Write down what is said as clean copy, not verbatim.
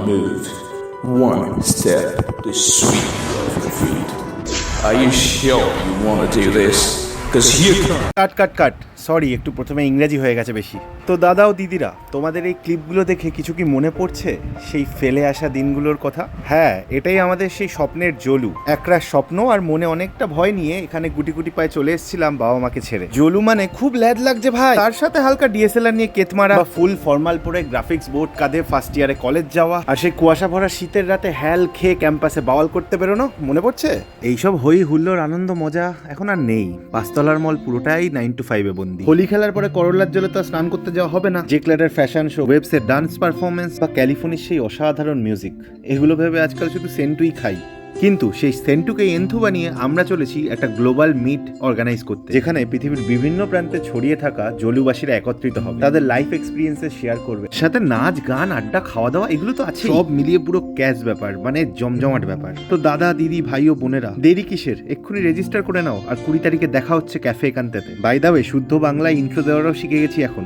move one step to sweep you off your feet. Are you sure you want to do this? Because here comes... cut sorry, একটু প্রথমে ইংরেজি হয়ে গেছে বেশি। তো দাদা ও দিদিরা, তোমাদের এই ক্লিপগুলো দেখে কিছু কি মনে পড়ছে সেই ফেলে আসা দিনগুলোর কথা? হ্যাঁ, এটাই আমাদের সেই স্বপ্নের জলু। একরা স্বপ্ন আর মনে অনেকটা ভয় নিয়ে এখানে গুটি গুটি পায়ে চলে এসেছিলাম বাবা মাকে ছেড়ে। জলু মানে খুব ল্যাদ লাগছে ভাই, তার সাথে হালকা ডিএসএলআর নিয়ে কেত মারা, ফুল ফর্মাল পরে গ্রাফিক্স বোর্ড কাঁধে ফার্স্ট ইয়ারে কলেজ যাওয়া, আর সেই কুয়াশা ভরা শীতের রাতে হ্যাল খেয়ে ক্যাম্পাসে বাওয়াল করতে বেরোনো, মনে পড়ছে? এইসব হই হুল্লোর আনন্দ মজা এখন আর নেই। পাঁচতলার মল পুরোটাই 9 to 5 বন্দি। হোলি খেলার পরে করলার জলে তো স্নান করতে যাওয়া হবে না। জেক্লারের ফ্যাশন শো, ওয়েবসের ডান্স পারফরমেন্স বা ক্যালিফোর্নিয়ার সেই অসাধারণ মিউজিক, এগুলো ভেবে আজকাল শুধু সেন্টুই খাই। কিন্তু সেই সেন্টুকে এন্থু বানিয়ে আমরা চলেছি একটা গ্লোবাল মিট অর্গানাইজ করতে, যেখানে পৃথিবীর বিভিন্ন প্রান্তে ছড়িয়ে থাকা জলুবাসীরা একত্রিত হবে, তাদের লাইফ এক্সপিরিয়েন্সেস শেয়ার করবে, সাথে নাচ গান আড্ডা খাওয়া দাওয়া এগুলো তো আছে, সব মিলিয়ে পুরো ক্যাশ ব্যাপার, মানে জমজমাট ব্যাপার। তো দাদা দিদি ভাই ও বোনেরা, দেরি কিসের? এক্ষুনি রেজিস্টার করে নাও, আর 20 তারিখে দেখা হচ্ছে ক্যাফে একান্তেতে। বাই দা ওয়ে, শুদ্ধ বাংলায় ইন্ট্রো দেওয়ারও শিখে গেছি এখন।